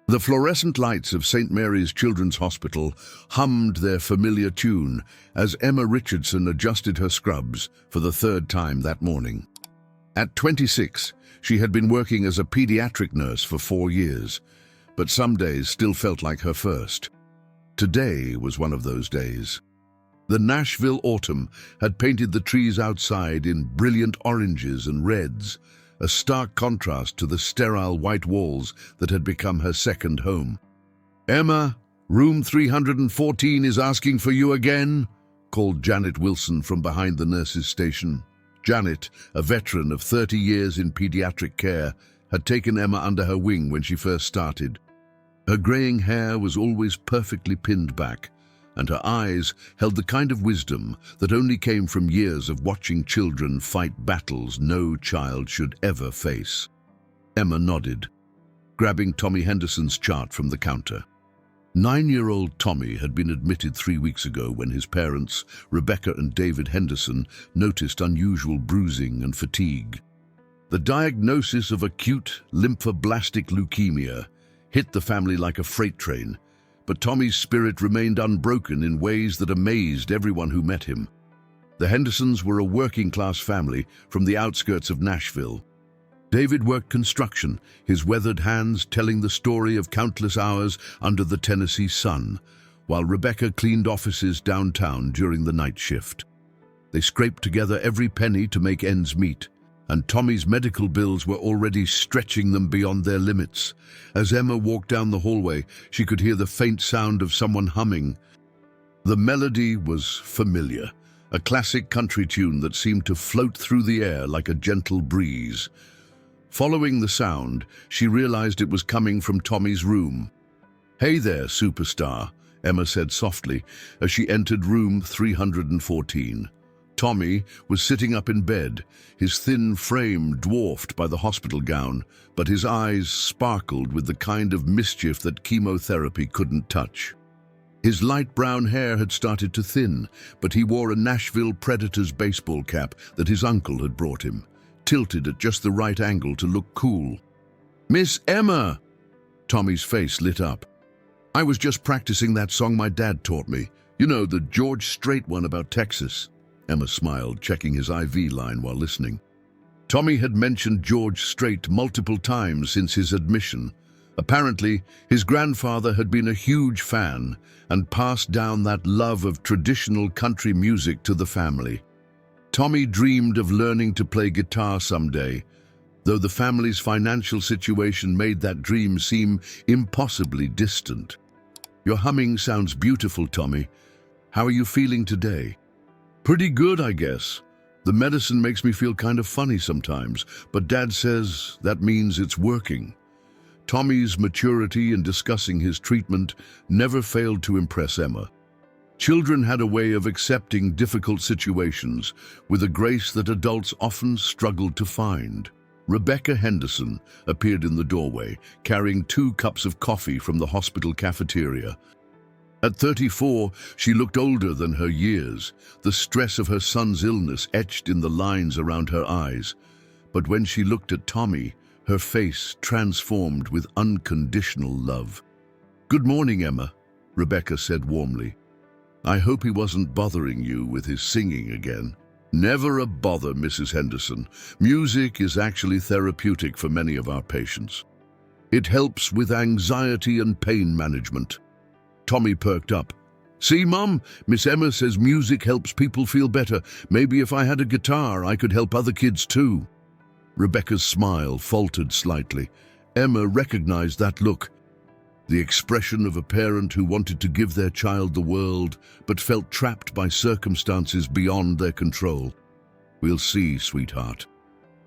The fluorescent lights of St. Mary's Children's Hospital hummed their familiar tune as Emma Richardson adjusted her scrubs for the third time that morning. At 26, she had been working as a pediatric nurse for 4 years, but some days still felt like her first. Today was one of those days. The Nashville autumn had painted the trees outside in brilliant oranges and reds, a stark contrast to the sterile white walls that had become her second home. "Emma, room 314 is asking for you again," called Janet Wilson from behind the nurse's station. Janet, a veteran of 30 years in pediatric care, had taken Emma under her wing when she first started. Her graying hair was always perfectly pinned back, and her eyes held the kind of wisdom that only came from years of watching children fight battles no child should ever face. Emma nodded, grabbing Tommy Henderson's chart from the counter. 9-year-old Tommy had been admitted 3 weeks ago when his parents, Rebecca and David Henderson, noticed unusual bruising and fatigue. The diagnosis of acute lymphoblastic leukemia hit the family like a freight train, but Tommy's spirit remained unbroken in ways that amazed everyone who met him. The Hendersons were a working-class family from the outskirts of Nashville. David worked construction, his weathered hands telling the story of countless hours under the Tennessee sun, while Rebecca cleaned offices downtown during the night shift. They scraped together every penny to make ends meet, and Tommy's medical bills were already stretching them beyond their limits. As Emma walked down the hallway, she could hear the faint sound of someone humming. The melody was familiar, a classic country tune that seemed to float through the air like a gentle breeze. Following the sound, she realized it was coming from Tommy's room. "Hey there, superstar," Emma said softly as she entered room 314. Tommy was sitting up in bed, his thin frame dwarfed by the hospital gown, but his eyes sparkled with the kind of mischief that chemotherapy couldn't touch. His light brown hair had started to thin, but he wore a Nashville Predators baseball cap that his uncle had brought him, tilted at just the right angle to look cool. "Miss Emma!" Tommy's face lit up. "I was just practicing that song my dad taught me. You know, the George Strait one about Texas." Emma smiled, checking his IV line while listening. Tommy had mentioned George Strait multiple times since his admission. Apparently, his grandfather had been a huge fan and passed down that love of traditional country music to the family. Tommy dreamed of learning to play guitar someday, though the family's financial situation made that dream seem impossibly distant. "Your humming sounds beautiful, Tommy. How are you feeling today?" "Pretty good, I guess. The medicine makes me feel kind of funny sometimes, but Dad says that means it's working." Tommy's maturity in discussing his treatment never failed to impress Emma. Children had a way of accepting difficult situations with a grace that adults often struggled to find. Rebecca Henderson appeared in the doorway, carrying 2 cups of coffee from the hospital cafeteria. At 34, she looked older than her years, the stress of her son's illness etched in the lines around her eyes. But when she looked at Tommy, her face transformed with unconditional love. "Good morning, Emma," Rebecca said warmly. "I hope he wasn't bothering you with his singing again." "Never a bother, Mrs. Henderson. Music is actually therapeutic for many of our patients. It helps with anxiety and pain management." Tommy perked up. "See, Mum, Miss Emma says music helps people feel better. Maybe if I had a guitar, I could help other kids too." Rebecca's smile faltered slightly. Emma recognized that look, the expression of a parent who wanted to give their child the world, but felt trapped by circumstances beyond their control. "We'll see, sweetheart.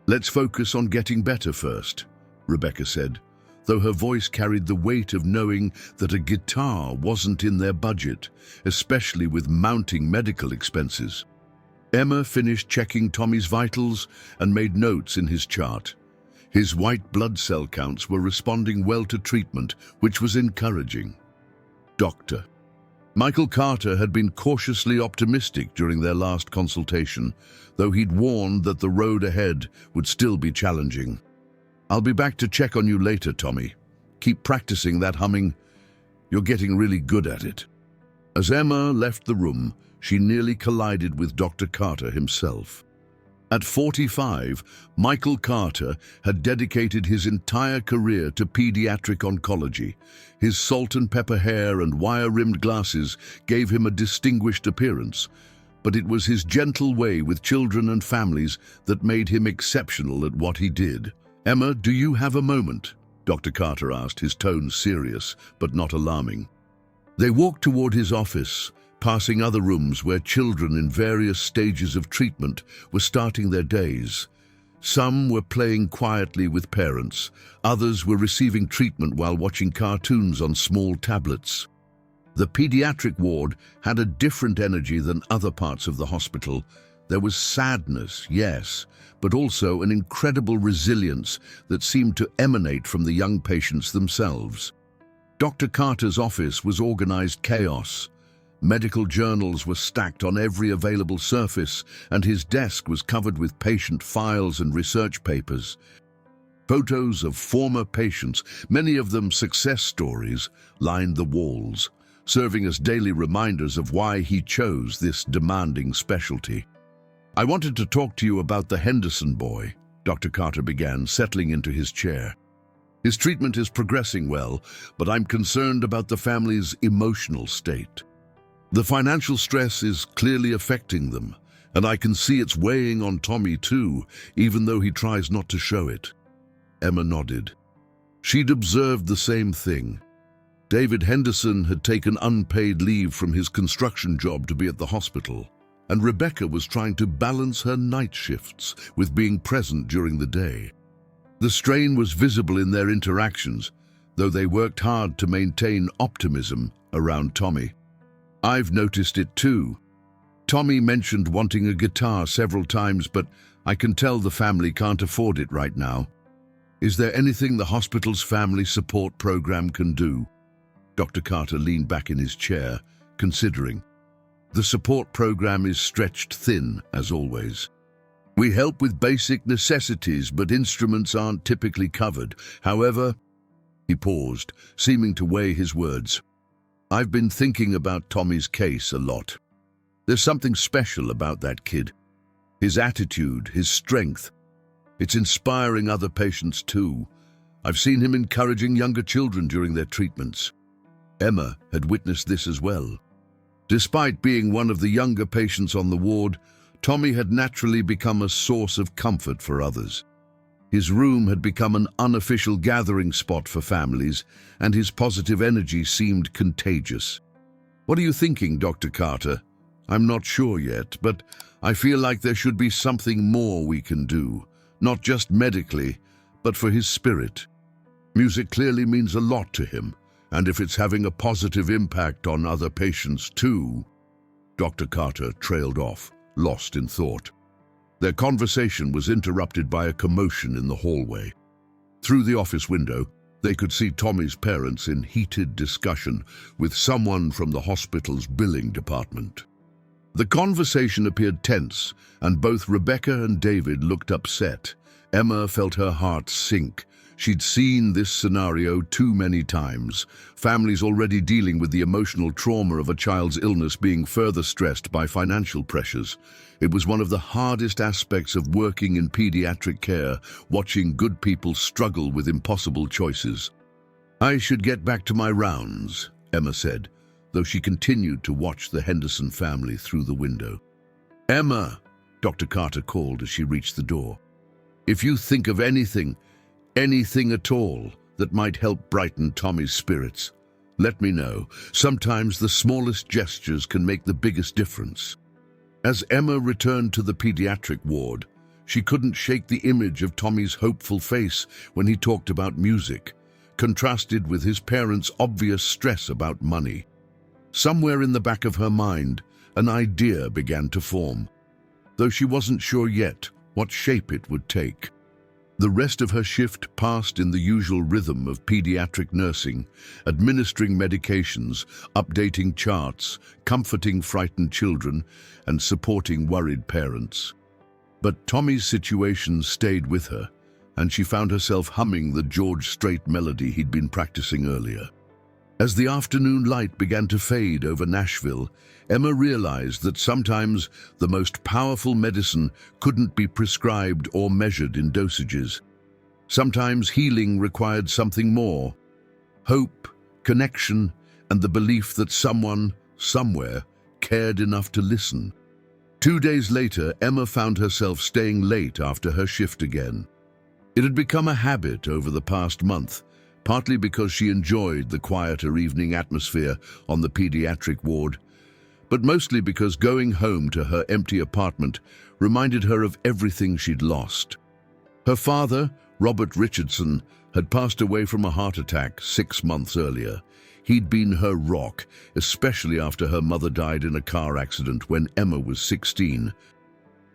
Let's focus on getting better first," Rebecca said, though her voice carried the weight of knowing that a guitar wasn't in their budget, especially with mounting medical expenses. Emma finished checking Tommy's vitals and made notes in his chart. His white blood cell counts were responding well to treatment, which was encouraging. Dr. Michael Carter had been cautiously optimistic during their last consultation, though he'd warned that the road ahead would still be challenging. "I'll be back to check on you later, Tommy." Keep practicing that humming. You're getting really good at it." As Emma left the room, she nearly collided with Dr. Carter himself. At 45, Michael Carter had dedicated his entire career to pediatric oncology. His salt and pepper hair and wire-rimmed glasses gave him a distinguished appearance, but it was his gentle way with children and families that made him exceptional at what he did. "Emma, do you have a moment?" Dr. Carter asked, his tone serious but not alarming. They walked toward his office, passing other rooms where children in various stages of treatment were starting their days. Some were playing quietly with parents, others were receiving treatment while watching cartoons on small tablets. The pediatric ward had a different energy than other parts of the hospital. There was sadness, yes, but also an incredible resilience that seemed to emanate from the young patients themselves. Dr. Carter's office was organized chaos. Medical journals were stacked on every available surface, and his desk was covered with patient files and research papers. Photos of former patients, many of them success stories, lined the walls, serving as daily reminders of why he chose this demanding specialty. "I wanted to talk to you about the Henderson boy," Dr. Carter began, settling into his chair. "His treatment is progressing well, but I'm concerned about the family's emotional state. The financial stress is clearly affecting them, and I can see it's weighing on Tommy too, even though he tries not to show it." Emma nodded. She'd observed the same thing. David Henderson had taken unpaid leave from his construction job to be at the hospital, and Rebecca was trying to balance her night shifts with being present during the day. The strain was visible in their interactions, though they worked hard to maintain optimism around Tommy. "I've noticed it too. Tommy mentioned wanting a guitar several times, but I can tell the family can't afford it right now. Is there anything the hospital's family support program can do?" Dr. Carter leaned back in his chair, considering. "The support program is stretched thin, as always. We help with basic necessities, but instruments aren't typically covered. However," he paused, seeming to weigh his words, "I've been thinking about Tommy's case a lot. There's something special about that kid. His attitude, his strength. It's inspiring other patients too. I've seen him encouraging younger children during their treatments." Emma had witnessed this as well. Despite being one of the younger patients on the ward, Tommy had naturally become a source of comfort for others. His room had become an unofficial gathering spot for families, and his positive energy seemed contagious. "What are you thinking, Dr. Carter?" "I'm not sure yet, but I feel like there should be something more we can do, not just medically, but for his spirit. Music clearly means a lot to him, and if it's having a positive impact on other patients too." Dr. Carter trailed off, lost in thought. Their conversation was interrupted by a commotion in the hallway. Through the office window, they could see Tommy's parents in heated discussion with someone from the hospital's billing department. The conversation appeared tense, and both Rebecca and David looked upset. Emma felt her heart sink. She'd seen this scenario too many times. Families already dealing with the emotional trauma of a child's illness being further stressed by financial pressures. It was one of the hardest aspects of working in pediatric care, watching good people struggle with impossible choices. "I should get back to my rounds," Emma said, though she continued to watch the Henderson family through the window. "Emma," Dr. Carter called as she reached the door. "If you think of anything at all that might help brighten Tommy's spirits, let me know. Sometimes the smallest gestures can make the biggest difference." As Emma returned to the pediatric ward, she couldn't shake the image of Tommy's hopeful face when he talked about music, contrasted with his parents' obvious stress about money. Somewhere in the back of her mind, an idea began to form, though she wasn't sure yet what shape it would take. The rest of her shift passed in the usual rhythm of pediatric nursing, administering medications, updating charts, comforting frightened children, and supporting worried parents. But Tommy's situation stayed with her, and she found herself humming the George Strait melody he'd been practicing earlier. As the afternoon light began to fade over Nashville, Emma realized that sometimes the most powerful medicine couldn't be prescribed or measured in dosages. Sometimes healing required something more: hope, connection, and the belief that someone, somewhere, cared enough to listen. 2 days later, Emma found herself staying late after her shift again. It had become a habit over the past month, partly because she enjoyed the quieter evening atmosphere on the pediatric ward, but mostly because going home to her empty apartment reminded her of everything she'd lost. Her father, Robert Richardson, had passed away from a heart attack 6 months earlier. He'd been her rock, especially after her mother died in a car accident when Emma was 16.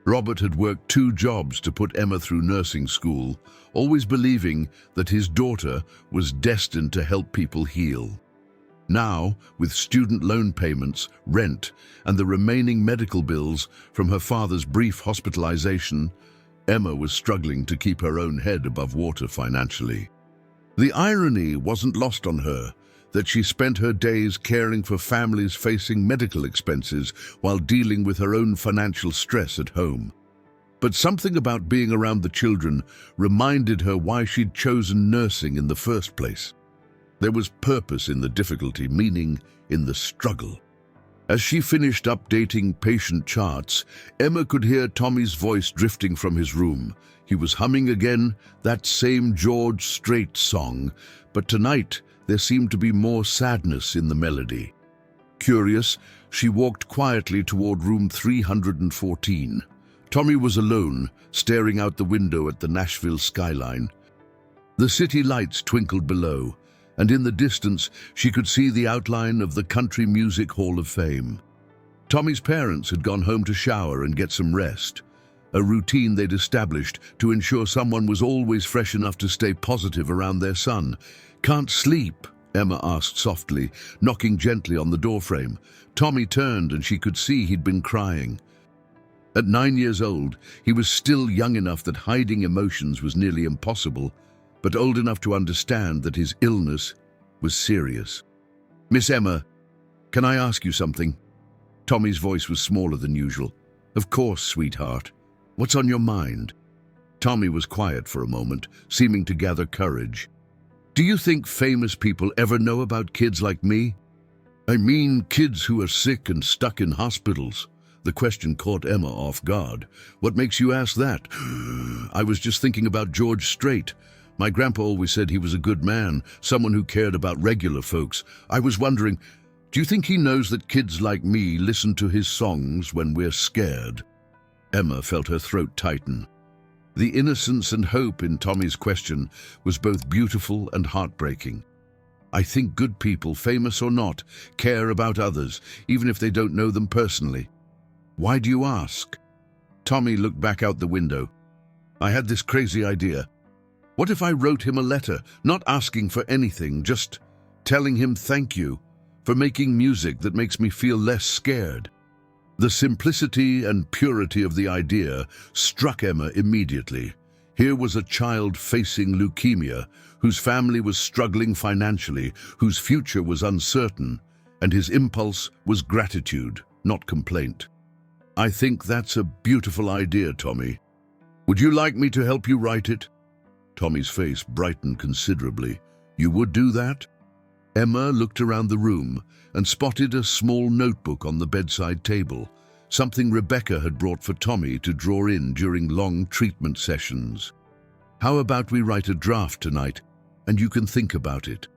Robert had worked 2 jobs to put Emma through nursing school, always believing that his daughter was destined to help people heal. Now, with student loan payments, rent, and the remaining medical bills from her father's brief hospitalization, Emma was struggling to keep her own head above water financially. The irony wasn't lost on her that she spent her days caring for families facing medical expenses while dealing with her own financial stress at home. But something about being around the children reminded her why she'd chosen nursing in the first place. There was purpose in the difficulty, meaning in the struggle. As she finished updating patient charts, Emma could hear Tommy's voice drifting from his room. He was humming again, that same George Strait song, but tonight there seemed to be more sadness in the melody. Curious, she walked quietly toward room 314. Tommy was alone, staring out the window at the Nashville skyline. The city lights twinkled below, and in the distance she could see the outline of the Country Music Hall of Fame. Tommy's parents had gone home to shower and get some rest, a routine they'd established to ensure someone was always fresh enough to stay positive around their son. "Can't sleep?" Emma asked softly, knocking gently on the doorframe. Tommy turned and she could see he'd been crying. At 9 years old, he was still young enough that hiding emotions was nearly impossible, but old enough to understand that his illness was serious. "Miss Emma, can I ask you something?" Tommy's voice was smaller than usual. "Of course, sweetheart. What's on your mind?" Tommy was quiet for a moment, seeming to gather courage. "Do you think famous people ever know about kids like me?" "I mean kids who are sick and stuck in hospitals." The question caught Emma off guard. "What makes you ask that?" "I was just thinking about George Strait. My grandpa always said he was a good man, someone who cared about regular folks. I was wondering, do you think he knows that kids like me listen to his songs when we're scared?" Emma felt her throat tighten. The innocence and hope in Tommy's question was both beautiful and heartbreaking. "I think good people, famous or not, care about others, even if they don't know them personally." "Why do you ask?" Tommy looked back out the window. "I had this crazy idea. What if I wrote him a letter, not asking for anything, just telling him thank you for making music that makes me feel less scared?" The simplicity and purity of the idea struck Emma immediately. Here was a child facing leukemia, whose family was struggling financially, whose future was uncertain, and his impulse was gratitude, not complaint. "I think that's a beautiful idea, Tommy. Would you like me to help you write it?" Tommy's face brightened considerably. "You would do that?" Emma looked around the room and spotted a small notebook on the bedside table, something Rebecca had brought for Tommy to draw in during long treatment sessions. "How about we write a draft tonight, and you can think about it?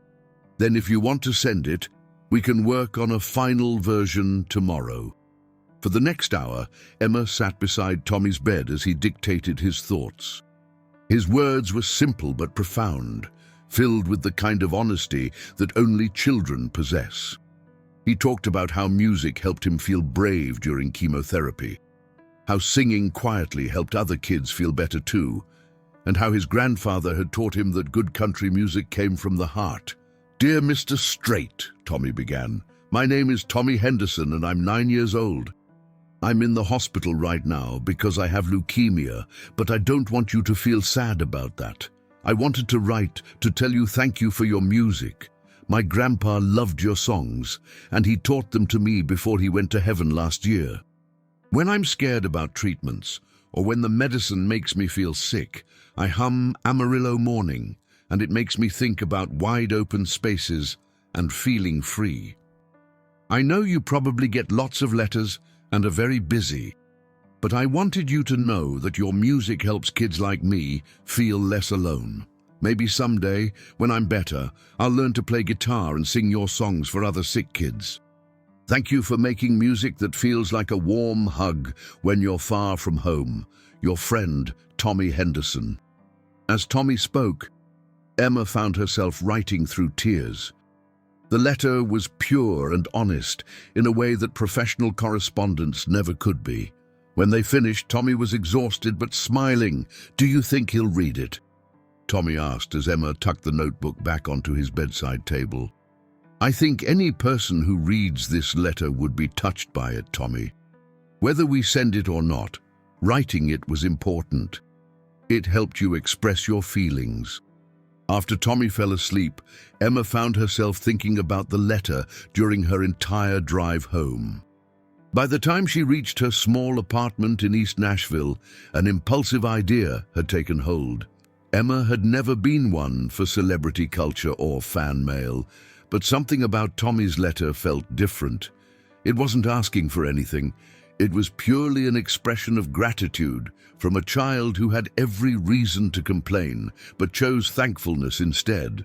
Then if you want to send it, we can work on a final version tomorrow." For the next hour, Emma sat beside Tommy's bed as he dictated his thoughts. His words were simple but profound, filled with the kind of honesty that only children possess. He talked about how music helped him feel brave during chemotherapy, how singing quietly helped other kids feel better too, and how his grandfather had taught him that good country music came from the heart. "Dear Mr. Strait," Tommy began, "my name is Tommy Henderson and I'm 9 years old. I'm in the hospital right now because I have leukemia, but I don't want you to feel sad about that. I wanted to write to tell you thank you for your music. My grandpa loved your songs, and he taught them to me before he went to heaven last year. When I'm scared about treatments, or when the medicine makes me feel sick, I hum Amarillo Morning, and it makes me think about wide open spaces and feeling free. I know you probably get lots of letters and are very busy, but I wanted you to know that your music helps kids like me feel less alone. Maybe someday, when I'm better, I'll learn to play guitar and sing your songs for other sick kids. Thank you for making music that feels like a warm hug when you're far from home. Your friend, Tommy Henderson. As Tommy spoke, Emma found herself writing through tears. The letter was pure and honest in a way that professional correspondence never could be. When they finished, Tommy was exhausted but smiling. "Do you think he'll read it?" Tommy asked as Emma tucked the notebook back onto his bedside table. "I think any person who reads this letter would be touched by it, Tommy. Whether we send it or not, writing it was important. It helped you express your feelings." After Tommy fell asleep, Emma found herself thinking about the letter during her entire drive home. By the time she reached her small apartment in East Nashville, an impulsive idea had taken hold. Emma had never been one for celebrity culture or fan mail, but something about Tommy's letter felt different. It wasn't asking for anything. It was purely an expression of gratitude from a child who had every reason to complain, but chose thankfulness instead.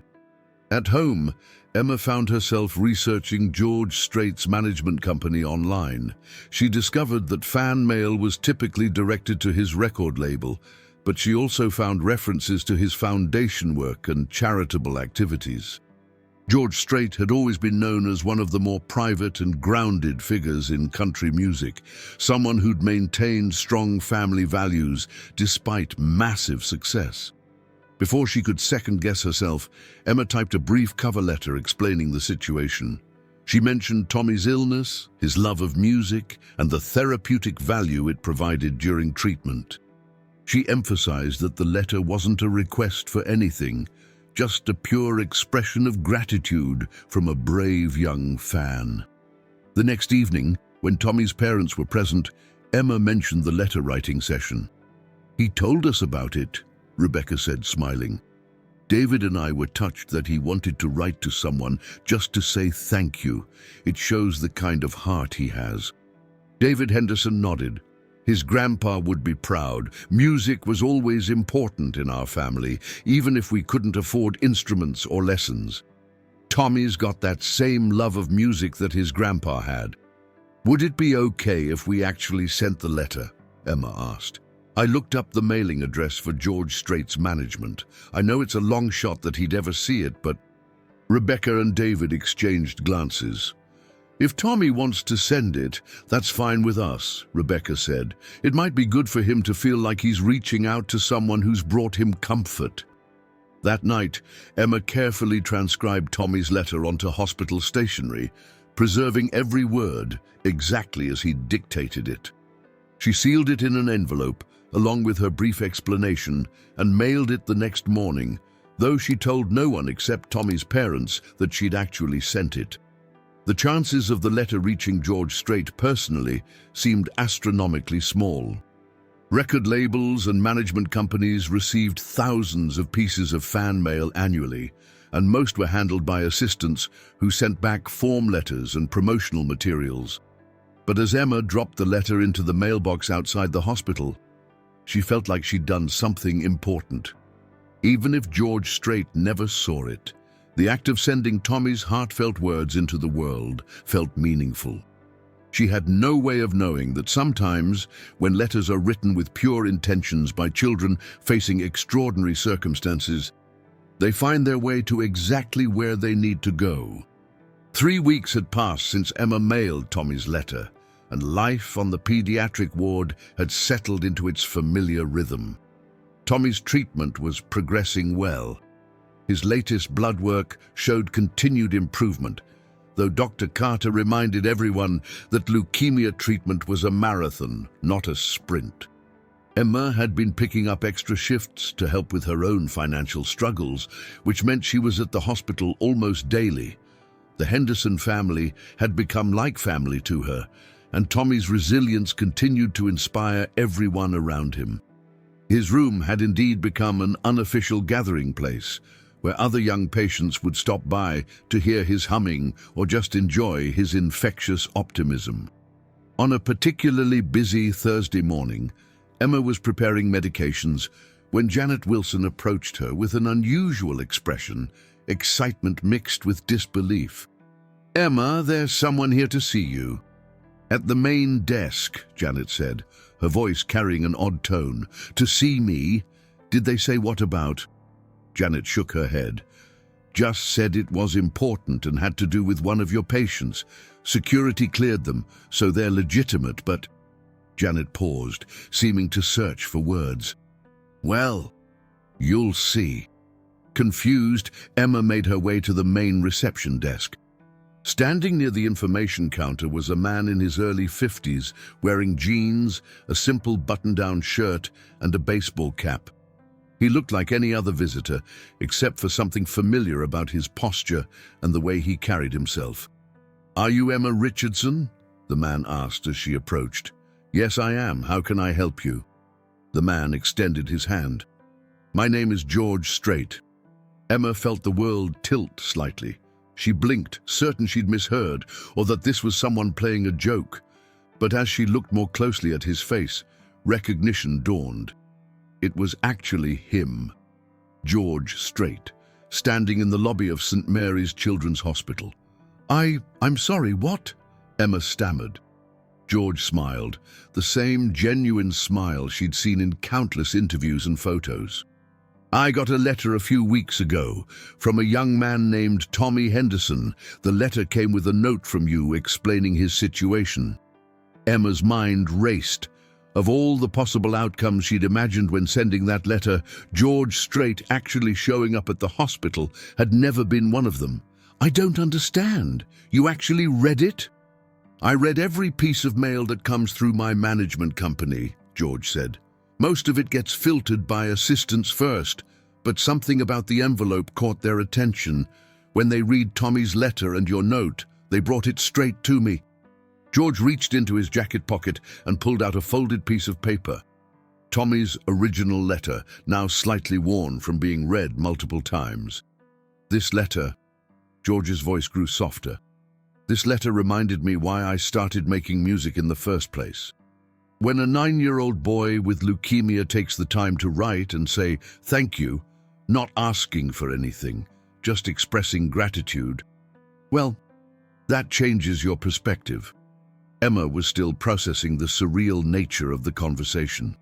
At home, Emma found herself researching George Strait's management company online. She discovered that fan mail was typically directed to his record label, but she also found references to his foundation work and charitable activities. George Strait had always been known as one of the more private and grounded figures in country music, someone who'd maintained strong family values despite massive success. Before she could second-guess herself, Emma typed a brief cover letter explaining the situation. She mentioned Tommy's illness, his love of music, and the therapeutic value it provided during treatment. She emphasized that the letter wasn't a request for anything, just a pure expression of gratitude from a brave young fan. The next evening, when Tommy's parents were present, Emma mentioned the letter-writing session. "He told us about it," Rebecca said, smiling. "David and I were touched that he wanted to write to someone just to say thank you. It shows the kind of heart he has." David Henderson nodded. His grandpa would be proud. Music was always important in our family, even if we couldn't afford instruments or lessons. Tommy's got that same love of music that his grandpa had. "Would it be okay if we actually sent the letter?" Emma asked. "I looked up the mailing address for George Strait's management. I know it's a long shot that he'd ever see it, but..." Rebecca and David exchanged glances. "If Tommy wants to send it, that's fine with us," Rebecca said. "It might be good for him to feel like he's reaching out to someone who's brought him comfort." That night, Emma carefully transcribed Tommy's letter onto hospital stationery, preserving every word exactly as he'd dictated it. She sealed it in an envelope, along with her brief explanation, and mailed it the next morning, though she told no one except Tommy's parents that she'd actually sent it. The chances of the letter reaching George Strait personally seemed astronomically small. Record labels and management companies received thousands of pieces of fan mail annually, and most were handled by assistants who sent back form letters and promotional materials. But as Emma dropped the letter into the mailbox outside the hospital, she felt like she'd done something important. Even if George Strait never saw it, the act of sending Tommy's heartfelt words into the world felt meaningful. She had no way of knowing that sometimes, when letters are written with pure intentions by children facing extraordinary circumstances, they find their way to exactly where they need to go. 3 weeks had passed since Emma mailed Tommy's letter, and life on the pediatric ward had settled into its familiar rhythm. Tommy's treatment was progressing well. His latest blood work showed continued improvement, though Dr. Carter reminded everyone that leukemia treatment was a marathon, not a sprint. Emma had been picking up extra shifts to help with her own financial struggles, which meant she was at the hospital almost daily. The Henderson family had become like family to her, and Tommy's resilience continued to inspire everyone around him. His room had indeed become an unofficial gathering place, where other young patients would stop by to hear his humming or just enjoy his infectious optimism. On a particularly busy Thursday morning, Emma was preparing medications when Janet Wilson approached her with an unusual expression, excitement mixed with disbelief. "Emma, there's someone here to see you." "At the main desk," Janet said, her voice carrying an odd tone. "To see me? Did they say what about?" Janet shook her head. "Just said it was important and had to do with one of your patients. Security cleared them, so they're legitimate, but—" Janet paused, seeming to search for words. "Well, you'll see." Confused, Emma made her way to the main reception desk. Standing near the information counter was a man in his early 50s, wearing jeans, a simple button-down shirt, and a baseball cap. He looked like any other visitor, except for something familiar about his posture and the way he carried himself. "Are you Emma Richardson?" the man asked as she approached. "Yes, I am. How can I help you?" The man extended his hand. "My name is George Strait." Emma felt the world tilt slightly. She blinked, certain she'd misheard, or that this was someone playing a joke. But as she looked more closely at his face, recognition dawned. It was actually him, George Strait, standing in the lobby of St. Mary's Children's Hospital. I'm sorry, what?" Emma stammered. George smiled, the same genuine smile she'd seen in countless interviews and photos. "I got a letter a few weeks ago from a young man named Tommy Henderson. The letter came with a note from you explaining his situation." Emma's mind raced. Of all the possible outcomes she'd imagined when sending that letter, George Strait actually showing up at the hospital had never been one of them. "I don't understand. You actually read it?" "I read every piece of mail that comes through my management company," George said. "Most of it gets filtered by assistants first, but something about the envelope caught their attention. When they read Tommy's letter and your note, they brought it straight to me." George reached into his jacket pocket and pulled out a folded piece of paper. Tommy's original letter, now slightly worn from being read multiple times. "This letter," George's voice grew softer. "This letter reminded me why I started making music in the first place. When a 9-year-old boy with leukemia takes the time to write and say thank you, not asking for anything, just expressing gratitude, well, that changes your perspective." Emma was still processing the surreal nature of the conversation.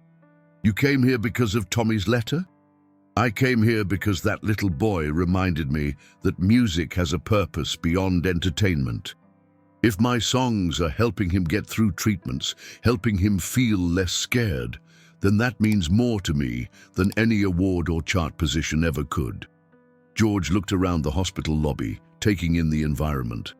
"You came here because of Tommy's letter?" "I came here because that little boy reminded me that music has a purpose beyond entertainment. If my songs are helping him get through treatments, helping him feel less scared, then that means more to me than any award or chart position ever could." George looked around the hospital lobby, taking in the environment.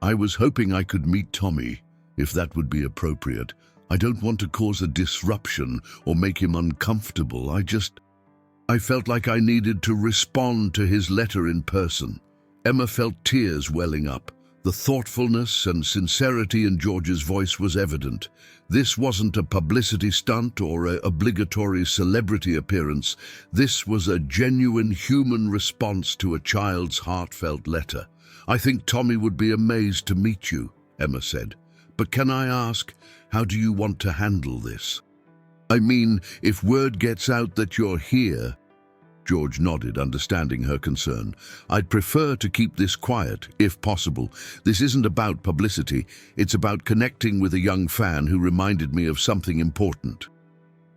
"I was hoping I could meet Tommy, if that would be appropriate. I don't want to cause a disruption or make him uncomfortable. I felt like I needed to respond to his letter in person." Emma felt tears welling up. The thoughtfulness and sincerity in George's voice was evident. This wasn't a publicity stunt or an obligatory celebrity appearance. This was a genuine human response to a child's heartfelt letter. "I think Tommy would be amazed to meet you," Emma said. "But can I ask, how do you want to handle this? I mean, if word gets out that you're here—" George nodded, understanding her concern. "I'd prefer to keep this quiet, if possible. This isn't about publicity. It's about connecting with a young fan who reminded me of something important."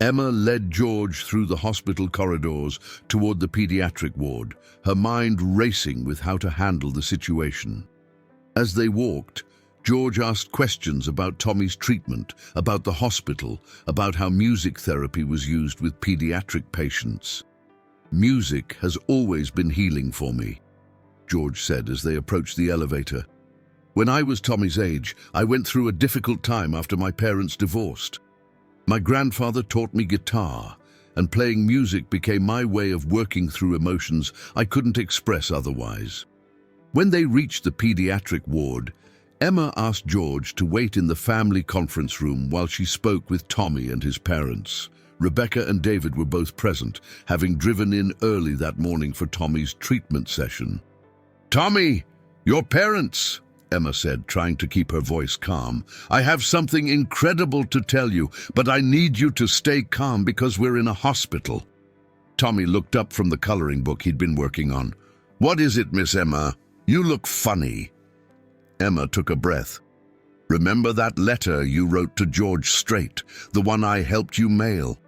Emma led George through the hospital corridors toward the pediatric ward, her mind racing with how to handle the situation. As they walked, George asked questions about Tommy's treatment, about the hospital, about how music therapy was used with pediatric patients. "Music has always been healing for me," George said as they approached the elevator. When I was Tommy's age, I went through a difficult time after my parents divorced. My grandfather taught me guitar, and playing music became my way of working through emotions I couldn't express otherwise. When they reached the pediatric ward, Emma asked George to wait in the family conference room while she spoke with Tommy and his parents. Rebecca and David were both present, having driven in early that morning for Tommy's treatment session. "Tommy, your parents," Emma said, trying to keep her voice calm. "I have something incredible to tell you, but I need you to stay calm because we're in a hospital." Tommy looked up from the coloring book he'd been working on. "What is it, Miss Emma? You look funny." Emma took a breath. "Remember that letter you wrote to George Strait, the one I helped you mail?"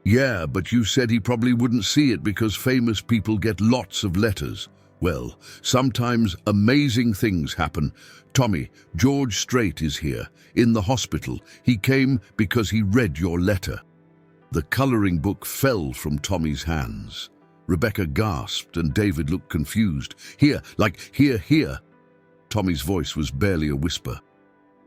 "Yeah, but you said he probably wouldn't see it because famous people get lots of letters." "Well, sometimes amazing things happen. Tommy, George Strait is here, in the hospital. He came because he read your letter." The coloring book fell from Tommy's hands. Rebecca gasped and David looked confused. "Here, like here." Tommy's voice was barely a whisper.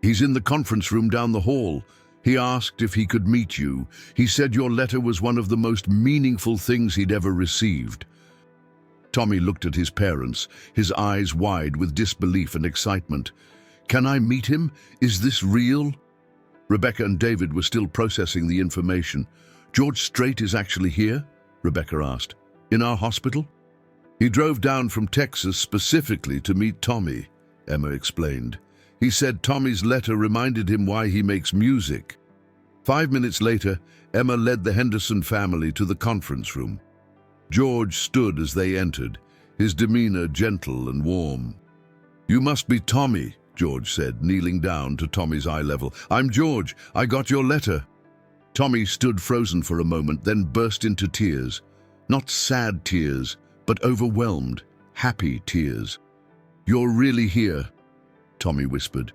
"He's in the conference room down the hall. He asked if he could meet you. He said your letter was one of the most meaningful things he'd ever received." Tommy looked at his parents, his eyes wide with disbelief and excitement. "Can I meet him? Is this real?" Rebecca and David were still processing the information. "George Strait is actually here?" Rebecca asked. "In our hospital?" "He drove down from Texas specifically to meet Tommy," Emma explained. "He said Tommy's letter reminded him why he makes music." 5 minutes later, Emma led the Henderson family to the conference room. George stood as they entered, his demeanor gentle and warm. "You must be Tommy," George said, kneeling down to Tommy's eye level. "I'm George. I got your letter." Tommy stood frozen for a moment, then burst into tears. Not sad tears, but overwhelmed, happy tears. "You're really here," Tommy whispered.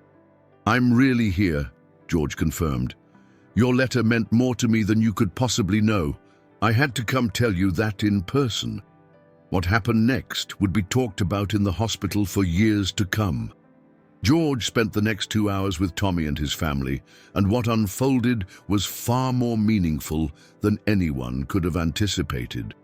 "I'm really here," George confirmed. "Your letter meant more to me than you could possibly know. I had to come tell you that in person." What happened next would be talked about in the hospital for years to come. George spent the next 2 hours with Tommy and his family, and what unfolded was far more meaningful than anyone could have anticipated.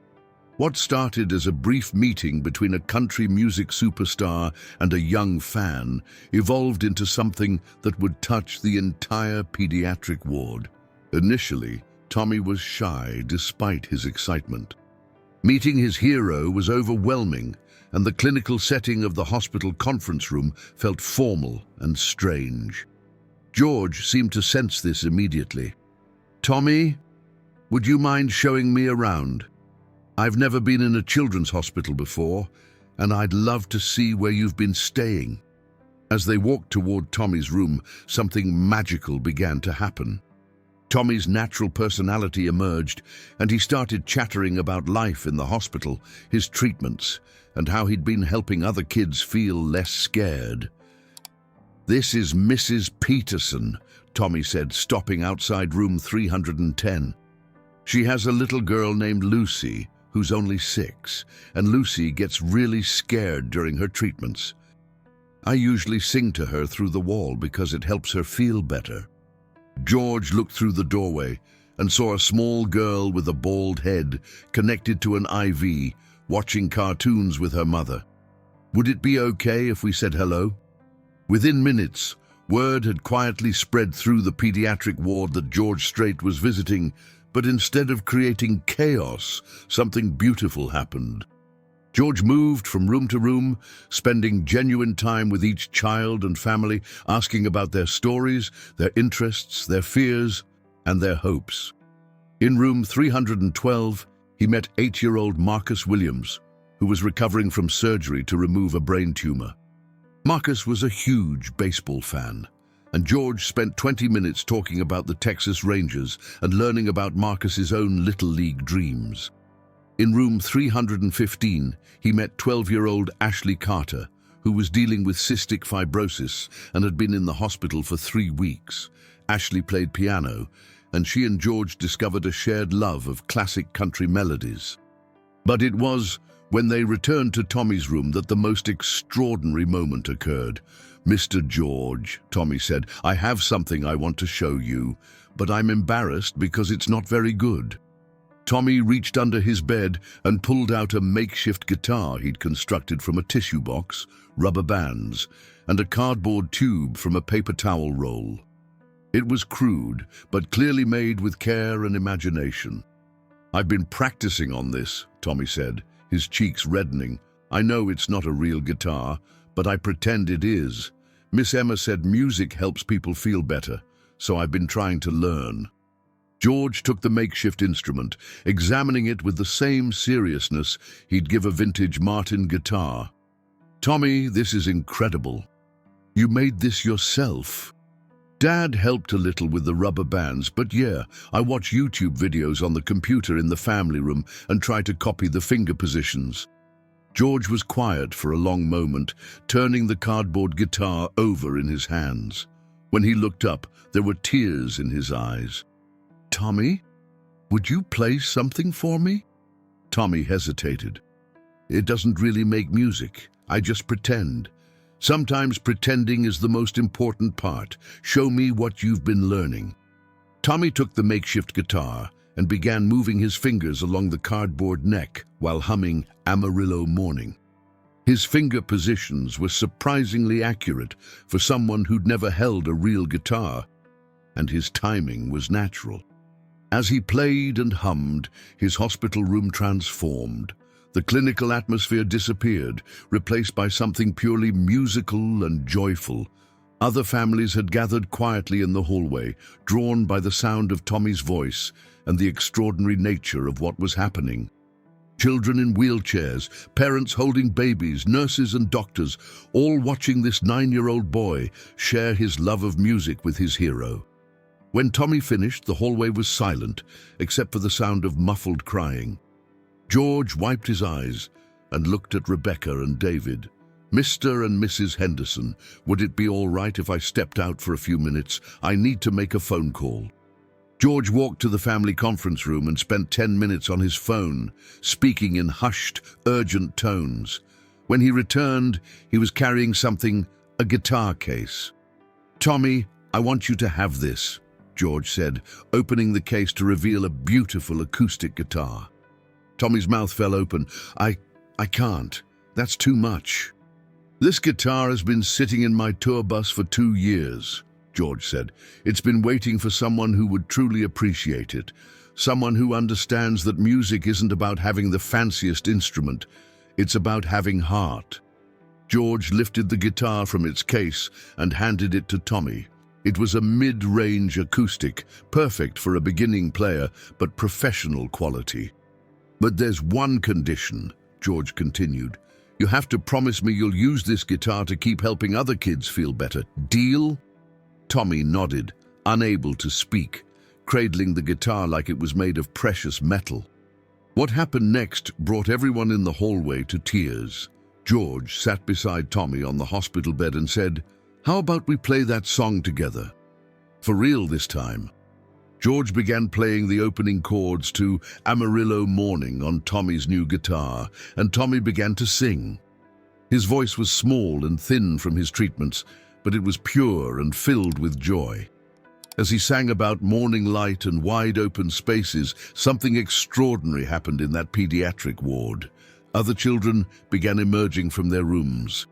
What started as a brief meeting between a country music superstar and a young fan evolved into something that would touch the entire pediatric ward. Initially, Tommy was shy despite his excitement. Meeting his hero was overwhelming, and the clinical setting of the hospital conference room felt formal and strange. George seemed to sense this immediately. "Tommy, would you mind showing me around? I've never been in a children's hospital before, and I'd love to see where you've been staying." As they walked toward Tommy's room, something magical began to happen. Tommy's natural personality emerged, and he started chattering about life in the hospital, his treatments, and how he'd been helping other kids feel less scared. "This is Mrs. Peterson," Tommy said, stopping outside room 310. "She has a little girl named Lucy, who's only 6, and Lucy gets really scared during her treatments. I usually sing to her through the wall because it helps her feel better." George looked through the doorway and saw a small girl with a bald head connected to an IV, watching cartoons with her mother. "Would it be okay if we said hello?" Within minutes, word had quietly spread through the pediatric ward that George Strait was visiting, but instead of creating chaos, something beautiful happened. George moved from room to room, spending genuine time with each child and family, asking about their stories, their interests, their fears, and their hopes. In room 312, he met 8-year-old Marcus Williams, who was recovering from surgery to remove a brain tumor. Marcus was a huge baseball fan, and George spent 20 minutes talking about the Texas Rangers and learning about Marcus's own Little League dreams. In room 315, he met 12-year-old Ashley Carter, who was dealing with cystic fibrosis and had been in the hospital for 3 weeks. Ashley played piano, and she and George discovered a shared love of classic country melodies. But it was when they returned to Tommy's room that the most extraordinary moment occurred. "Mr. George," Tommy said, "I have something I want to show you, but I'm embarrassed because it's not very good." Tommy reached under his bed and pulled out a makeshift guitar he'd constructed from a tissue box, rubber bands, and a cardboard tube from a paper towel roll. It was crude, but clearly made with care and imagination. "I've been practicing on this," Tommy said, his cheeks reddening. "I know it's not a real guitar, but I pretend it is. Miss Emma said music helps people feel better, so I've been trying to learn." George took the makeshift instrument, examining it with the same seriousness he'd give a vintage Martin guitar. "Tommy, this is incredible. You made this yourself?" "Dad helped a little with the rubber bands, but yeah, I watch YouTube videos on the computer in the family room and try to copy the finger positions." George was quiet for a long moment, turning the cardboard guitar over in his hands. When he looked up, there were tears in his eyes. "Tommy, would you play something for me?" Tommy hesitated. "It doesn't really make music. I just pretend. Sometimes pretending is the most important part. Show me what you've been learning." Tommy took the makeshift guitar and began moving his fingers along the cardboard neck while humming Amarillo Morning. His finger positions were surprisingly accurate for someone who'd never held a real guitar, and his timing was natural. As he played and hummed, his hospital room transformed. The clinical atmosphere disappeared, replaced by something purely musical and joyful. Other families had gathered quietly in the hallway, drawn by the sound of Tommy's voice and the extraordinary nature of what was happening. Children in wheelchairs, parents holding babies, nurses and doctors, all watching this 9-year-old boy share his love of music with his hero. When Tommy finished, the hallway was silent, except for the sound of muffled crying. George wiped his eyes and looked at Rebecca and David. "Mr. and Mrs. Henderson, would it be all right if I stepped out for a few minutes? I need to make a phone call." George walked to the family conference room and spent 10 minutes on his phone, speaking in hushed, urgent tones. When he returned, he was carrying something, a guitar case. "Tommy, I want you to have this," George said, opening the case to reveal a beautiful acoustic guitar. Tommy's mouth fell open. I can't. That's too much." "This guitar has been sitting in my tour bus for 2 years, George said. "It's been waiting for someone who would truly appreciate it, someone who understands that music isn't about having the fanciest instrument, it's about having heart." George lifted the guitar from its case and handed it to Tommy. It was a mid-range acoustic, perfect for a beginning player, but professional quality. "But there's one condition," George continued. "You have to promise me you'll use this guitar to keep helping other kids feel better. Deal?" Tommy nodded, unable to speak, cradling the guitar like it was made of precious metal. What happened next brought everyone in the hallway to tears. George sat beside Tommy on the hospital bed and said, "How about we play that song together? For real this time." George began playing the opening chords to Amarillo Morning on Tommy's new guitar, and Tommy began to sing. His voice was small and thin from his treatments, but it was pure and filled with joy. As he sang about morning light and wide-open spaces, something extraordinary happened in that pediatric ward. Other children began emerging from their rooms.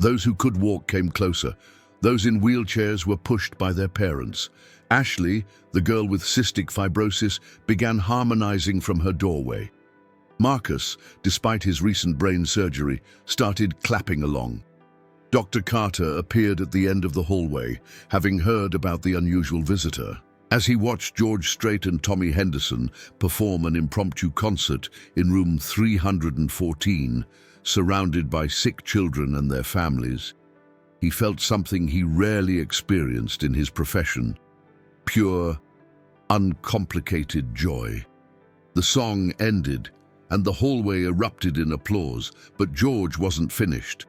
Those who could walk came closer. Those in wheelchairs were pushed by their parents. Ashley, the girl with cystic fibrosis, began harmonizing from her doorway. Marcus, despite his recent brain surgery, started clapping along. Dr. Carter appeared at the end of the hallway, having heard about the unusual visitor. As he watched George Strait and Tommy Henderson perform an impromptu concert in room 314, surrounded by sick children and their families, he felt something he rarely experienced in his profession: pure, uncomplicated joy. The song ended, and the hallway erupted in applause, but George wasn't finished.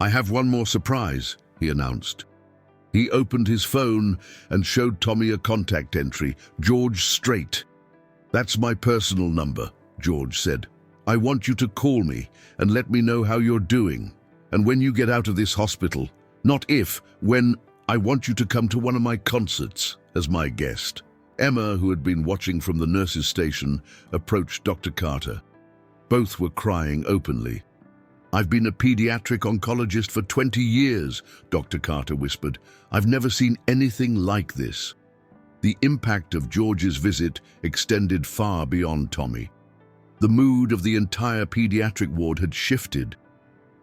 "I have one more surprise," he announced. He opened his phone and showed Tommy a contact entry, George Strait. "That's my personal number," George said. "I want you to call me and let me know how you're doing. And when you get out of this hospital, Not if, when. I want you to come to one of my concerts as my guest. Emma, who had been watching from the nurse's station, approached Dr. Carter. Both were crying openly. I've been a pediatric oncologist for 20 years, Dr. Carter whispered. I've never seen anything like this. The impact of George's visit extended far beyond Tommy. The mood of the entire pediatric ward had shifted.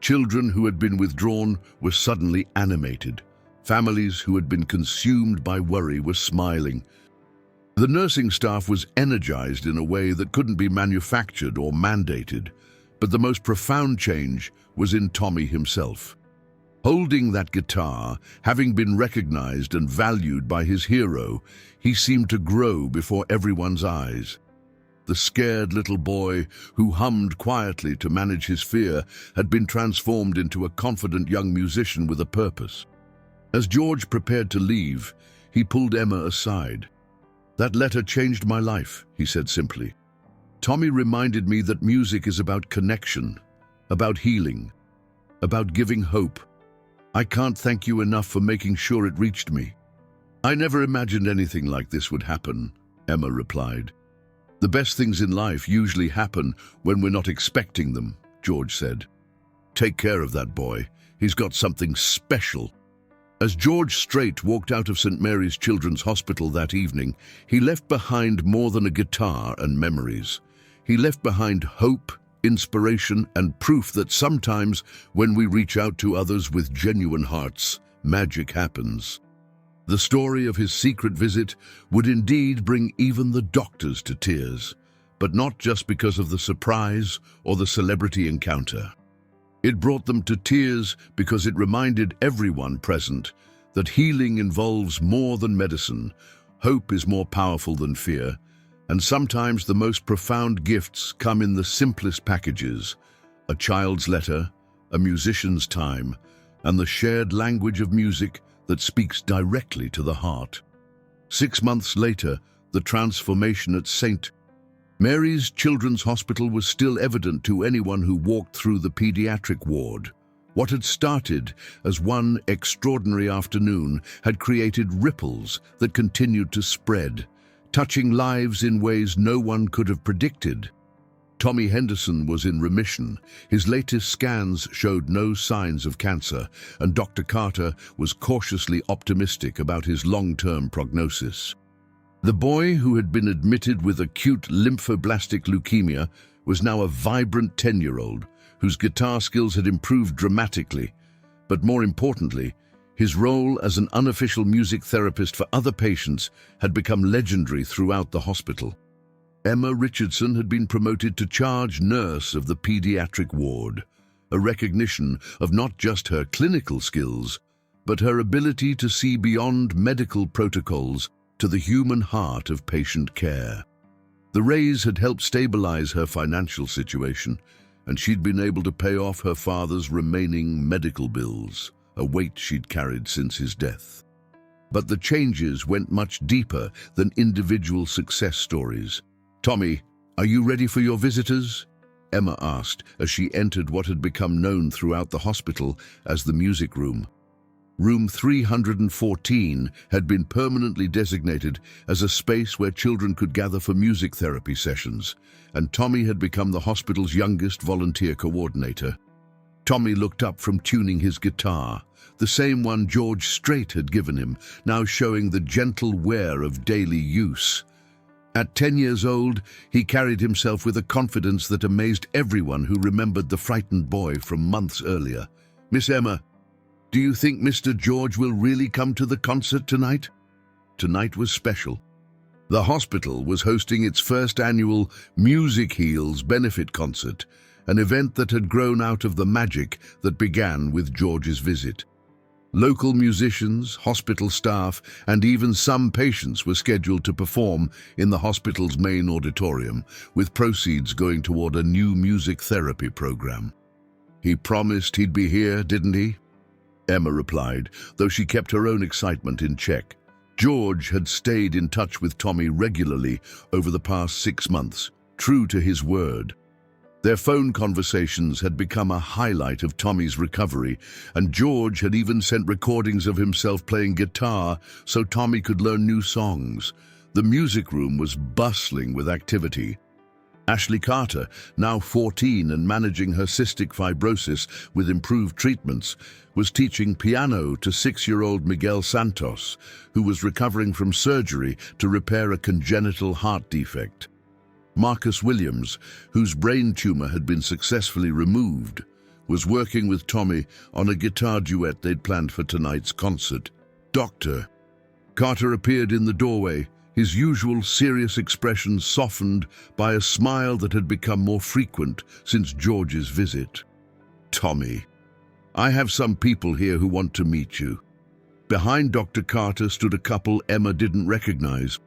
Children who had been withdrawn were suddenly animated. Families who had been consumed by worry were smiling. The nursing staff was energized in a way that couldn't be manufactured or mandated, but the most profound change was in Tommy himself. Holding that guitar, having been recognized and valued by his hero, he seemed to grow before everyone's eyes. The scared little boy who hummed quietly to manage his fear had been transformed into a confident young musician with a purpose. As George prepared to leave, he pulled Emma aside. That letter changed my life, he said simply. Tommy reminded me that music is about connection, about healing, about giving hope. I can't thank you enough for making sure it reached me. I never imagined anything like this would happen, Emma replied. The best things in life usually happen when we're not expecting them, George said. Take care of that boy. He's got something special. As George Strait walked out of St. Mary's Children's Hospital that evening, he left behind more than a guitar and memories. He left behind hope, inspiration, and proof that sometimes, when we reach out to others with genuine hearts, magic happens. The story of his secret visit would indeed bring even the doctors to tears, but not just because of the surprise or the celebrity encounter. It brought them to tears because it reminded everyone present that healing involves more than medicine, hope is more powerful than fear, and sometimes the most profound gifts come in the simplest packages: a child's letter, a musician's time, and the shared language of music that speaks directly to the heart. 6 months later, the transformation at St. Mary's Children's Hospital was still evident to anyone who walked through the pediatric ward. What had started as one extraordinary afternoon had created ripples that continued to spread, touching lives in ways no one could have predicted. Tommy Henderson was in remission. His latest scans showed no signs of cancer, and Dr. Carter was cautiously optimistic about his long-term prognosis. The boy who had been admitted with acute lymphoblastic leukemia was now a vibrant 10-year-old whose guitar skills had improved dramatically. But more importantly, his role as an unofficial music therapist for other patients had become legendary throughout the hospital. Emma Richardson had been promoted to charge nurse of the pediatric ward, a recognition of not just her clinical skills, but her ability to see beyond medical protocols to the human heart of patient care. The raise had helped stabilize her financial situation, and she'd been able to pay off her father's remaining medical bills, a weight she'd carried since his death. But the changes went much deeper than individual success stories. "Tommy, are you ready for your visitors?" Emma asked as she entered what had become known throughout the hospital as the music room. Room 314 had been permanently designated as a space where children could gather for music therapy sessions, and Tommy had become the hospital's youngest volunteer coordinator. Tommy looked up from tuning his guitar, the same one George Strait had given him, now showing the gentle wear of daily use. At 10 years old, he carried himself with a confidence that amazed everyone who remembered the frightened boy from months earlier. "Miss Emma, do you think Mr. George will really come to the concert tonight?" Tonight was special. The hospital was hosting its first annual Music Heals benefit concert, an event that had grown out of the magic that began with George's visit. Local musicians, hospital staff, and even some patients were scheduled to perform in the hospital's main auditorium, with proceeds going toward a new music therapy program. "He promised he'd be here, didn't he?" Emma replied, though she kept her own excitement in check. George had stayed in touch with Tommy regularly over the past 6 months, true to his word. Their phone conversations had become a highlight of Tommy's recovery, and George had even sent recordings of himself playing guitar so Tommy could learn new songs. The music room was bustling with activity. Ashley Carter, now 14 and managing her cystic fibrosis with improved treatments, was teaching piano to 6-year-old Miguel Santos, who was recovering from surgery to repair a congenital heart defect. Marcus Williams, whose brain tumor had been successfully removed, was working with Tommy on a guitar duet they'd planned for tonight's concert. Doctor Carter appeared in the doorway, his usual serious expression softened by a smile that had become more frequent since George's visit. "Tommy, I have some people here who want to meet you." Behind Dr. Carter stood a couple Emma didn't recognize.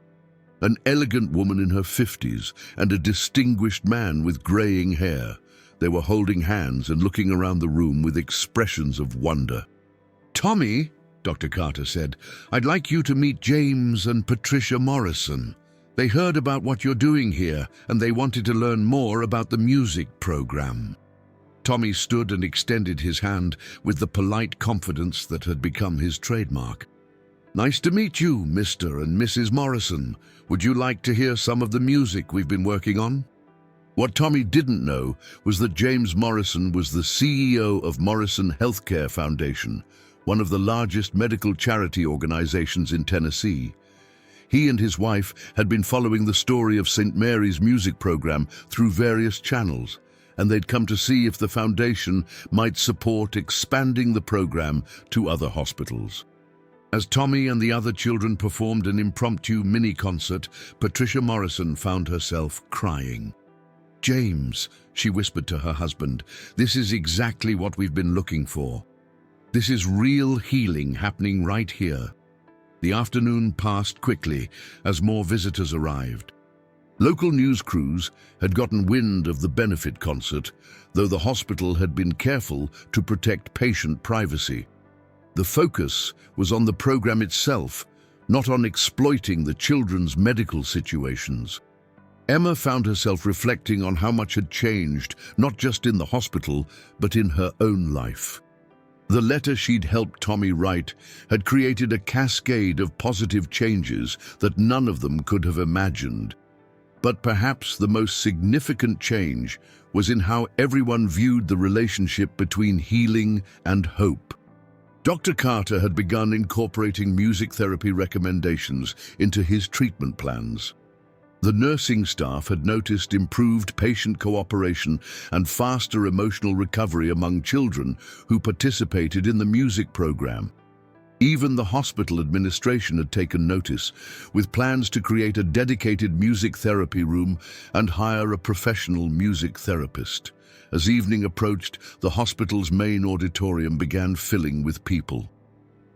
An elegant woman in her 50s and a distinguished man with graying hair. They were holding hands and looking around the room with expressions of wonder. "Tommy," Dr. Carter said, "I'd like you to meet James and Patricia Morrison. They heard about what you're doing here and they wanted to learn more about the music program." Tommy stood and extended his hand with the polite confidence that had become his trademark. "Nice to meet you, Mr. and Mrs. Morrison. Would you like to hear some of the music we've been working on?" What Tommy didn't know was that James Morrison was the CEO of Morrison Healthcare Foundation, one of the largest medical charity organizations in Tennessee. He and his wife had been following the story of St. Mary's music program through various channels, and they'd come to see if the foundation might support expanding the program to other hospitals. As Tommy and the other children performed an impromptu mini-concert, Patricia Morrison found herself crying. "James," she whispered to her husband, "this is exactly what we've been looking for. This is real healing happening right here." The afternoon passed quickly as more visitors arrived. Local news crews had gotten wind of the benefit concert, though the hospital had been careful to protect patient privacy. The focus was on the program itself, not on exploiting the children's medical situations. Emma found herself reflecting on how much had changed, not just in the hospital, but in her own life. The letter she'd helped Tommy write had created a cascade of positive changes that none of them could have imagined. But perhaps the most significant change was in how everyone viewed the relationship between healing and hope. Dr. Carter had begun incorporating music therapy recommendations into his treatment plans. The nursing staff had noticed improved patient cooperation and faster emotional recovery among children who participated in the music program. Even the hospital administration had taken notice, with plans to create a dedicated music therapy room and hire a professional music therapist. As evening approached, the hospital's main auditorium began filling with people.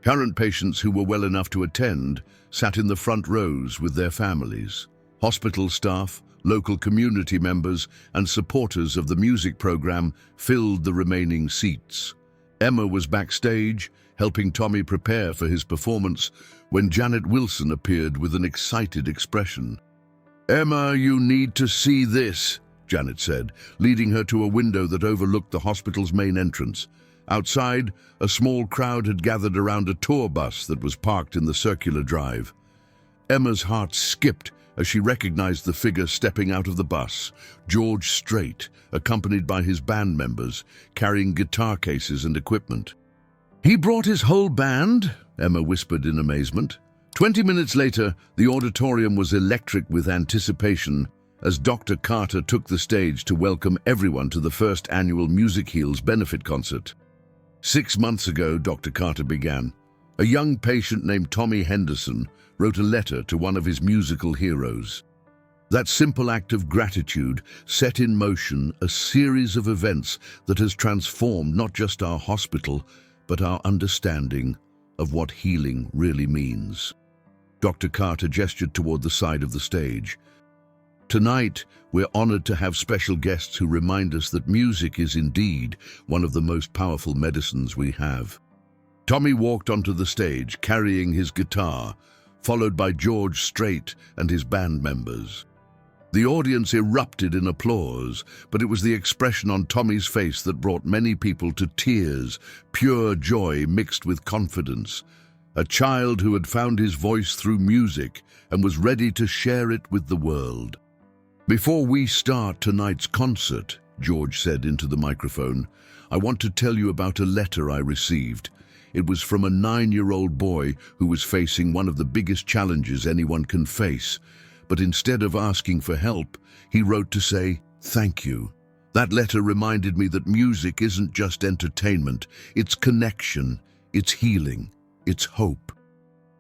Current patients who were well enough to attend sat in the front rows with their families. Hospital staff, local community members, and supporters of the music program filled the remaining seats. Emma was backstage, helping Tommy prepare for his performance, when Janet Wilson appeared with an excited expression. "Emma, you need to see this," Janet said, leading her to a window that overlooked the hospital's main entrance. Outside, a small crowd had gathered around a tour bus that was parked in the circular drive. Emma's heart skipped as she recognized the figure stepping out of the bus, George Strait, accompanied by his band members, carrying guitar cases and equipment. "He brought his whole band?" Emma whispered in amazement. 20 minutes later, the auditorium was electric with anticipation as Dr. Carter took the stage to welcome everyone to the first annual Music Heals benefit concert. 6 months ago, Dr. Carter began. A young patient named Tommy Henderson wrote a letter to one of his musical heroes. That simple act of gratitude set in motion a series of events that has transformed not just our hospital, but our understanding of what healing really means. Dr. Carter gestured toward the side of the stage. Tonight, we're honored to have special guests who remind us that music is indeed one of the most powerful medicines we have. Tommy walked onto the stage carrying his guitar, followed by George Strait and his band members. The audience erupted in applause, but it was the expression on Tommy's face that brought many people to tears, pure joy mixed with confidence. A child who had found his voice through music and was ready to share it with the world. "Before we start tonight's concert," George said into the microphone, "I want to tell you about a letter I received. It was from a 9-year-old boy who was facing one of the biggest challenges anyone can face. But instead of asking for help, he wrote to say, 'Thank you.' That letter reminded me that music isn't just entertainment, it's connection, it's healing, it's hope."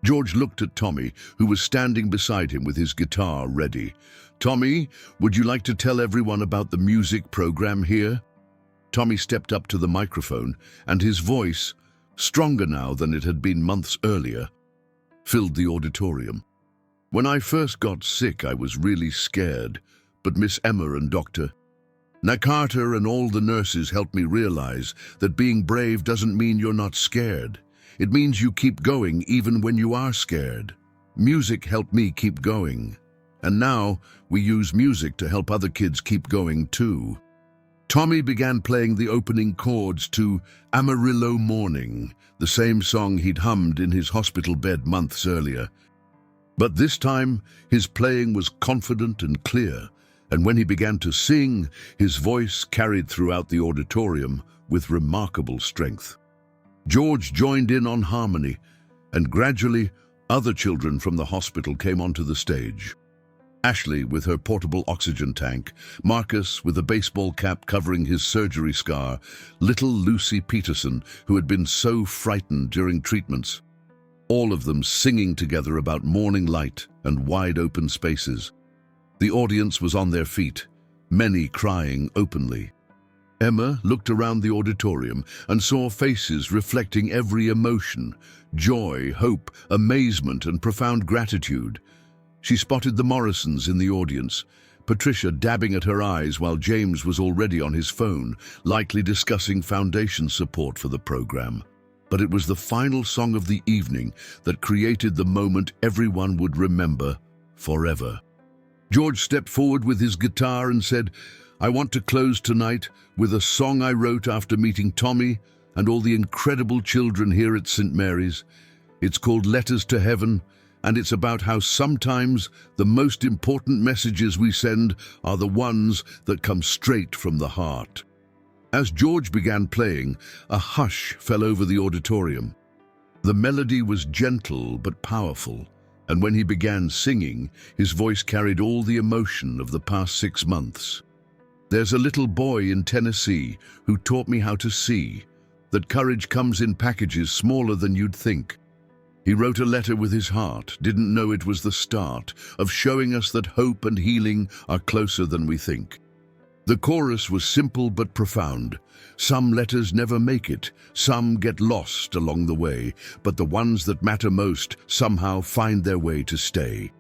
George looked at Tommy, who was standing beside him with his guitar ready. "Tommy, would you like to tell everyone about the music program here?" Tommy stepped up to the microphone, and his voice, stronger now than it had been months earlier, filled the auditorium. "When I first got sick, I was really scared, but Miss Emma and Dr. Nakata and all the nurses helped me realize that being brave doesn't mean you're not scared. It means you keep going even when you are scared. Music helped me keep going. And now we use music to help other kids keep going too." Tommy began playing the opening chords to Amarillo Morning, the same song he'd hummed in his hospital bed months earlier. But this time, his playing was confident and clear, and when he began to sing, his voice carried throughout the auditorium with remarkable strength. George joined in on harmony, and gradually, other children from the hospital came onto the stage. Ashley with her portable oxygen tank, Marcus with a baseball cap covering his surgery scar, little Lucy Peterson, who had been so frightened during treatments. All of them singing together about morning light and wide-open spaces. The audience was on their feet, many crying openly. Emma looked around the auditorium and saw faces reflecting every emotion: joy, hope, amazement, and profound gratitude. She spotted the Morrisons in the audience, Patricia dabbing at her eyes while James was already on his phone, likely discussing foundation support for the program. But it was the final song of the evening that created the moment everyone would remember forever. George stepped forward with his guitar and said, "I want to close tonight with a song I wrote after meeting Tommy and all the incredible children here at St. Mary's. It's called Letters to Heaven, and it's about how sometimes the most important messages we send are the ones that come straight from the heart." As George began playing, a hush fell over the auditorium. The melody was gentle but powerful, and when he began singing, his voice carried all the emotion of the past 6 months. "There's a little boy in Tennessee who taught me how to see, that courage comes in packages smaller than you'd think. He wrote a letter with his heart, didn't know it was the start of showing us that hope and healing are closer than we think." The chorus was simple but profound. Some letters never make it, some get lost along the way, but the ones that matter most somehow find their way to stay.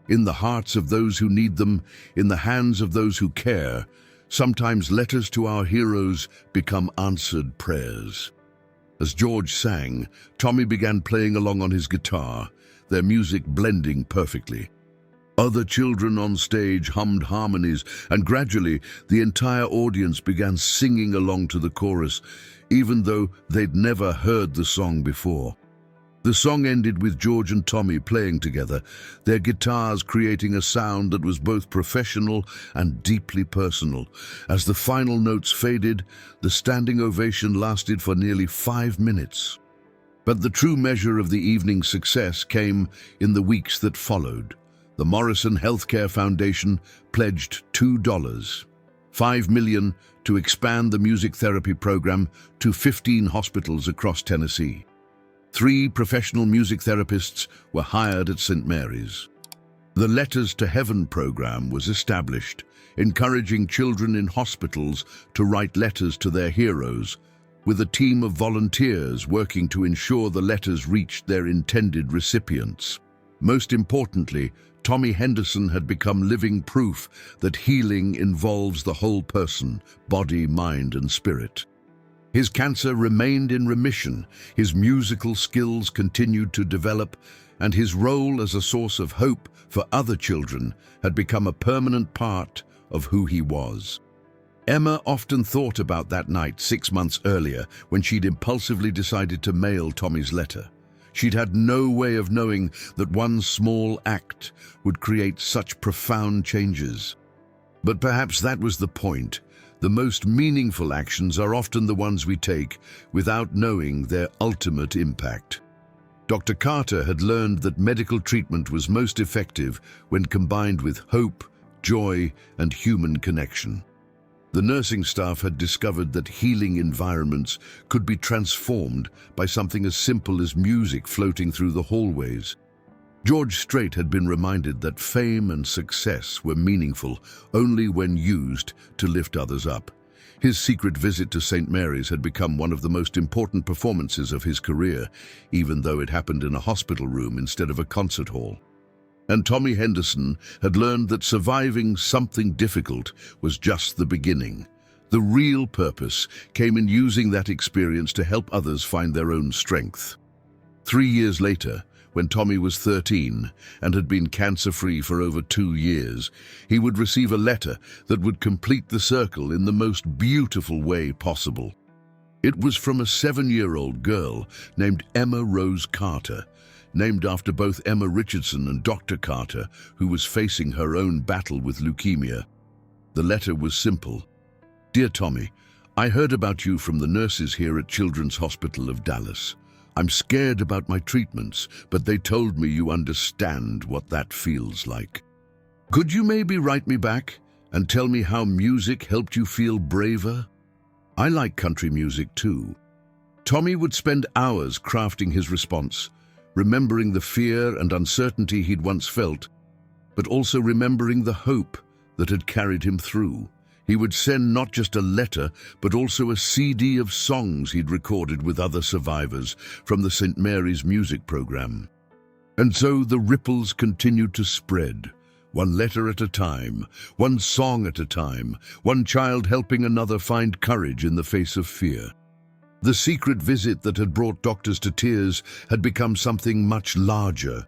In the hearts of those who need them, in the hands of those who care, sometimes letters to our heroes become answered prayers. As George sang, Tommy began playing along on his guitar, their music blending perfectly. Other children on stage hummed harmonies, and gradually the entire audience began singing along to the chorus, even though they'd never heard the song before. The song ended with George and Tommy playing together, their guitars creating a sound that was both professional and deeply personal. As the final notes faded, the standing ovation lasted for nearly 5 minutes. But the true measure of the evening's success came in the weeks that followed. The Morrison Healthcare Foundation pledged $5 million to expand the music therapy program to 15 hospitals across Tennessee. 3 professional music therapists were hired at St. Mary's. The Letters to Heaven program was established, encouraging children in hospitals to write letters to their heroes, with a team of volunteers working to ensure the letters reached their intended recipients. Most importantly, Tommy Henderson had become living proof that healing involves the whole person, body, mind, and spirit. His cancer remained in remission, his musical skills continued to develop, and his role as a source of hope for other children had become a permanent part of who he was. Emma often thought about that night 6 months earlier when she'd impulsively decided to mail Tommy's letter. She'd had no way of knowing that one small act would create such profound changes. But perhaps that was the point. The most meaningful actions are often the ones we take without knowing their ultimate impact. Dr. Carter had learned that medical treatment was most effective when combined with hope, joy, and human connection. The nursing staff had discovered that healing environments could be transformed by something as simple as music floating through the hallways. George Strait had been reminded that fame and success were meaningful only when used to lift others up. His secret visit to St. Mary's had become one of the most important performances of his career, even though it happened in a hospital room instead of a concert hall. And Tommy Henderson had learned that surviving something difficult was just the beginning. The real purpose came in using that experience to help others find their own strength. 3 years later, when Tommy was 13 and had been cancer-free for over 2 years, he would receive a letter that would complete the circle in the most beautiful way possible. It was from a 7-year-old girl named Emma Rose Carter, named after both Emma Richardson and Dr. Carter, who was facing her own battle with leukemia. The letter was simple. "Dear Tommy, I heard about you from the nurses here at Children's Hospital of Dallas. I'm scared about my treatments, but they told me you understand what that feels like. Could you maybe write me back and tell me how music helped you feel braver? I like country music too." Tommy would spend hours crafting his response, remembering the fear and uncertainty he'd once felt, but also remembering the hope that had carried him through. He would send not just a letter, but also a CD of songs he'd recorded with other survivors from the St. Mary's music program. And so the ripples continued to spread, one letter at a time, one song at a time, one child helping another find courage in the face of fear. The secret visit that had brought doctors to tears had become something much larger.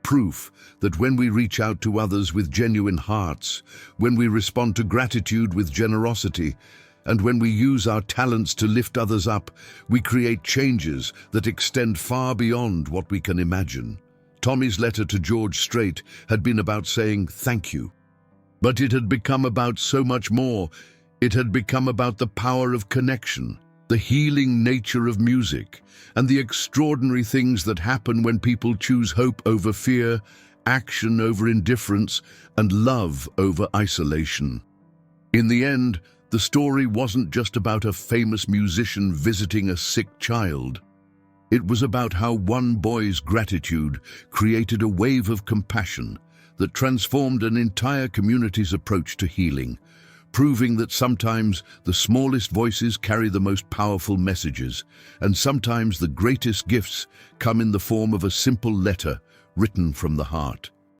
Proof that when we reach out to others with genuine hearts, when we respond to gratitude with generosity, and when we use our talents to lift others up, we create changes that extend far beyond what we can imagine. Tommy's letter to George Strait had been about saying thank you. But it had become about so much more. It had become about the power of connection, the healing nature of music, and the extraordinary things that happen when people choose hope over fear, action over indifference, and love over isolation. In the end, the story wasn't just about a famous musician visiting a sick child. It was about how one boy's gratitude created a wave of compassion that transformed an entire community's approach to healing, proving that sometimes the smallest voices carry the most powerful messages, and sometimes the greatest gifts come in the form of a simple letter written from the heart.